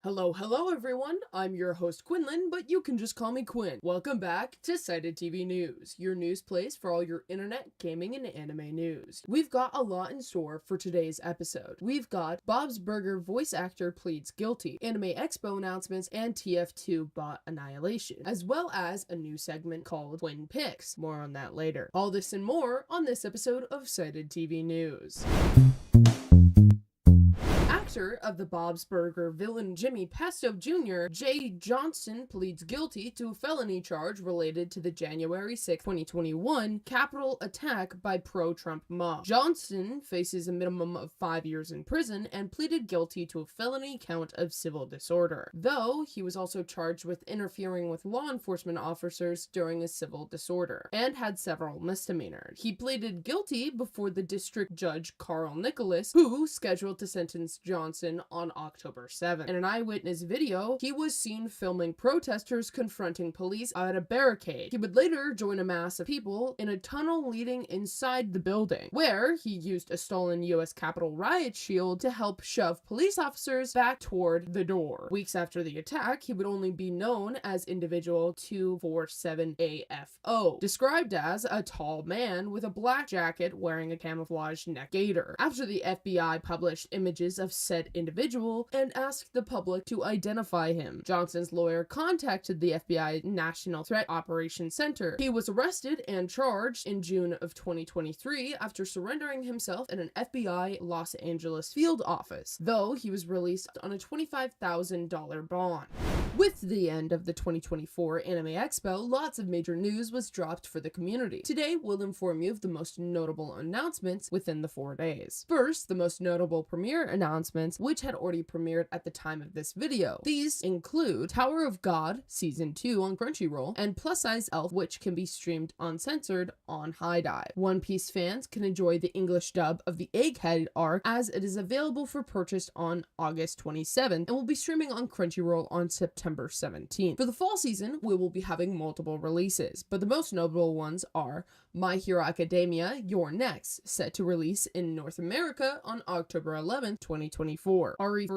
Hello everyone, I'm your host Quinnlenn, but you can just call me Quinn. Welcome back to ScytedTV News, your news place for all your internet, gaming, and anime news. We've got a lot in store for today's episode. We've got Bob's Burger voice actor pleads guilty, Anime Expo announcements, and TF2 Bot Annihilation, as well as a new segment called Quinn Picks. More on that later. All this and more on this episode of ScytedTV News. Actor of the Bob's Burger villain Jimmy Pesto Sr., Jay Johnston pleads guilty to a felony charge related to the January 6, 2021 Capitol attack by pro-Trump mob. Johnston faces a minimum of 5 years in prison and pleaded guilty to a felony count of civil disorder, though he was also charged with interfering with law enforcement officers during a civil disorder and had several misdemeanors. He pleaded guilty before the district judge Carl Nicholas, who scheduled to sentence Johnston on October 7th. In an eyewitness video, he was seen filming protesters confronting police at a barricade. He would later join a mass of people in a tunnel leading inside the building, where he used a stolen U.S. Capitol riot shield to help shove police officers back toward the door. Weeks after the attack, he would only be known as individual 247AFO, described as a tall man with a black jacket wearing a camouflage neck gaiter. After the FBI published images of said individual and asked the public to identify him, Johnston's lawyer contacted the FBI National Threat Operations Center. He was arrested and charged in June of 2023 after surrendering himself at an FBI Los Angeles field office, though he was released on a $25,000 bond. With the end of the 2024 Anime Expo, lots of major news was dropped for the community. Today, we'll inform you of the most notable announcements within the 4 days. First, the most notable premiere announcements, which had already premiered at the time of this video. These include Tower of God Season 2 on Crunchyroll, and Plus Size Elf, which can be streamed uncensored on HIDIVE. One Piece fans can enjoy the English dub of the Egghead arc, as it is available for purchase on August 27th and will be streaming on Crunchyroll on September 17th. For the fall season, we will be having multiple releases, but the most notable ones are My Hero Academia You're Next, set to release in North America on October 11th, 2024. Ari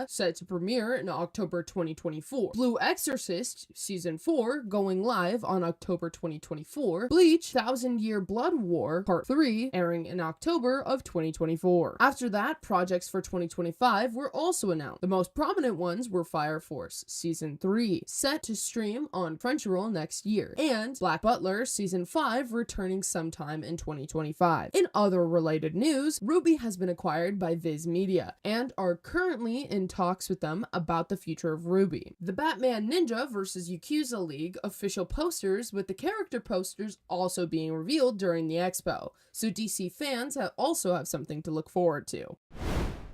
set to premiere in October 2024. Blue Exorcist Season 4 going live on October 2024. Bleach 1000 Year Blood War Part 3 airing in October of 2024. After that, projects for 2025 were also announced. The most prominent ones were Fire Force Season 3, set to stream on Crunchyroll next year, and Black Butler Season 5 returning sometime in 2025. In other related news, RWBY has been acquired by Viz Media and are currently in talks with them about the future of RWBY. The Batman Ninja vs. Yakuza League official posters, with the character posters also being revealed during the expo, so DC fans also have something to look forward to.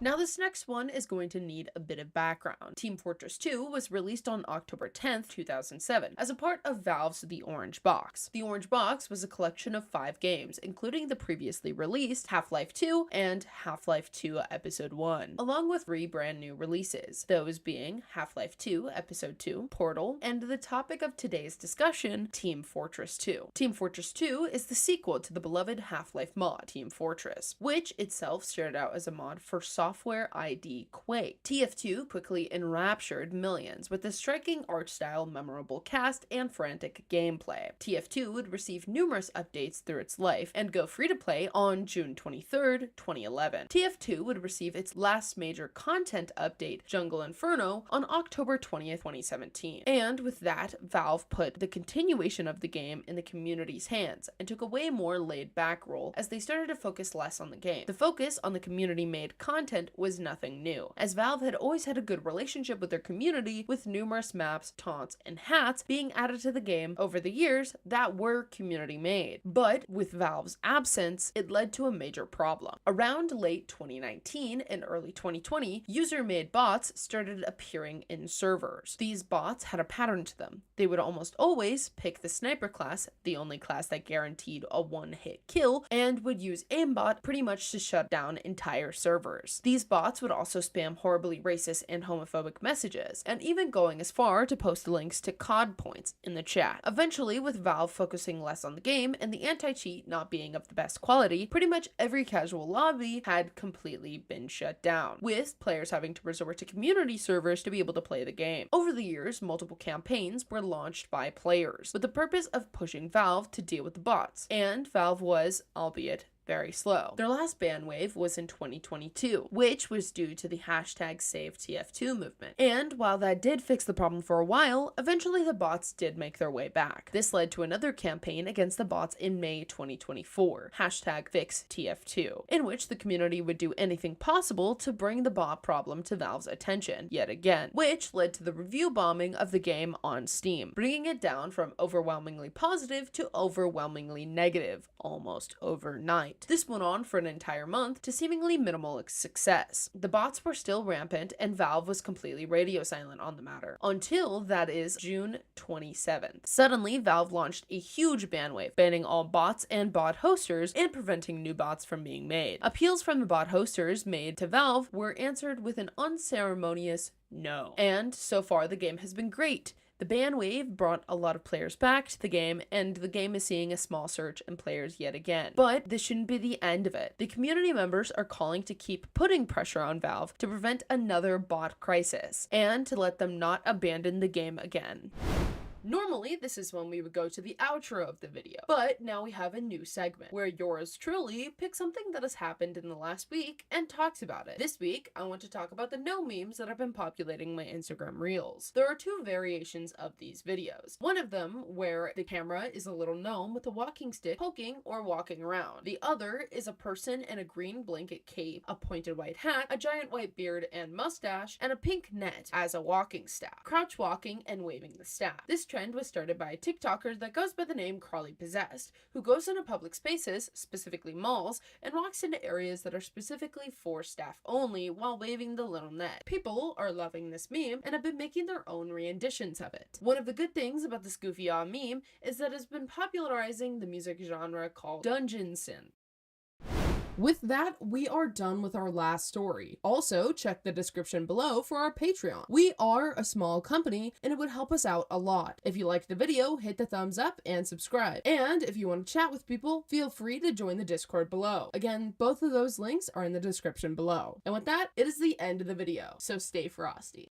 Now this next one is going to need a bit of background. Team Fortress 2 was released on October 10th, 2007, as a part of Valve's The Orange Box. The Orange Box was a collection of 5 games, including the previously released Half-Life 2 and Half-Life 2 Episode 1, along with 3 brand new releases, those being Half-Life 2 Episode 2, Portal, and the topic of today's discussion, Team Fortress 2. Team Fortress 2 is the sequel to the beloved Half-Life mod, Team Fortress, which itself started out as a mod for software ID Quake. TF2 quickly enraptured millions with a striking art style, memorable cast, and frantic gameplay. TF2 would receive numerous updates through its life and go free to play on June 23rd, 2011. TF2 would receive its last major content update, Jungle Inferno, on October 20th, 2017. And with that, Valve put the continuation of the game in the community's hands and took a way more laid-back role as they started to focus less on the game. The focus on the community-made content was nothing new, as Valve had always had a good relationship with their community, with numerous maps, taunts, and hats being added to the game over the years that were community made. But with Valve's absence, it led to a major problem. Around late 2019 and early 2020, user-made bots started appearing in servers. These bots had a pattern to them. They would almost always pick the sniper class, the only class that guaranteed a one-hit kill, and would use aimbot pretty much to shut down entire servers. These bots would also spam horribly racist and homophobic messages, and even going as far to post links to COD points in the chat. Eventually, with Valve focusing less on the game and the anti-cheat not being of the best quality, pretty much every casual lobby had completely been shut down, with players having to resort to community servers to be able to play the game. Over the years, multiple campaigns were launched by players, with the purpose of pushing Valve to deal with the bots, and Valve was, albeit very slow. Their last ban wave was in 2022, which was due to the hashtag #SaveTF2 movement. And while that did fix the problem for a while, eventually the bots did make their way back. This led to another campaign against the bots in May 2024, hashtag #FixTF2, in which the community would do anything possible to bring the bot problem to Valve's attention, yet again, which led to the review bombing of the game on Steam, bringing it down from overwhelmingly positive to overwhelmingly negative, almost overnight. This went on for an entire month to seemingly minimal success. The bots were still rampant and Valve was completely radio silent on the matter, until, that is, June 27th. Suddenly, Valve launched a huge ban wave, banning all bots and bot hosters and preventing new bots from being made. Appeals from the bot hosters made to Valve were answered with an unceremonious no. And so far, the game has been great. The ban wave brought a lot of players back to the game, and the game is seeing a small surge in players yet again. But this shouldn't be the end of it. The community members are calling to keep putting pressure on Valve to prevent another bot crisis, and to let them not abandon the game again. Normally, this is when we would go to the outro of the video, but now we have a new segment where yours truly picks something that has happened in the last week and talks about it. This week, I want to talk about the no memes that have been populating my Instagram reels. There are two variations of these videos. One of them where the camera is a little gnome with a walking stick poking or walking around. The other is a person in a green blanket cape, a pointed white hat, a giant white beard and mustache, and a pink net as a walking staff, crouch walking and waving the staff. This trend was started by a TikToker that goes by the name Crawly Possessed, who goes into public spaces, specifically malls, and walks into areas that are specifically for staff only while waving the little net. People are loving this meme and have been making their own renditions of it. One of the good things about this goofy meme is that it's been popularizing the music genre called dungeon synth. With that, we are done with our last story. Also, check the description below for our Patreon. We are a small company, and it would help us out a lot. If you liked the video, hit the thumbs up and subscribe. And if you want to chat with people, feel free to join the Discord below. Again, both of those links are in the description below. And with that, it is the end of the video, so stay frosty.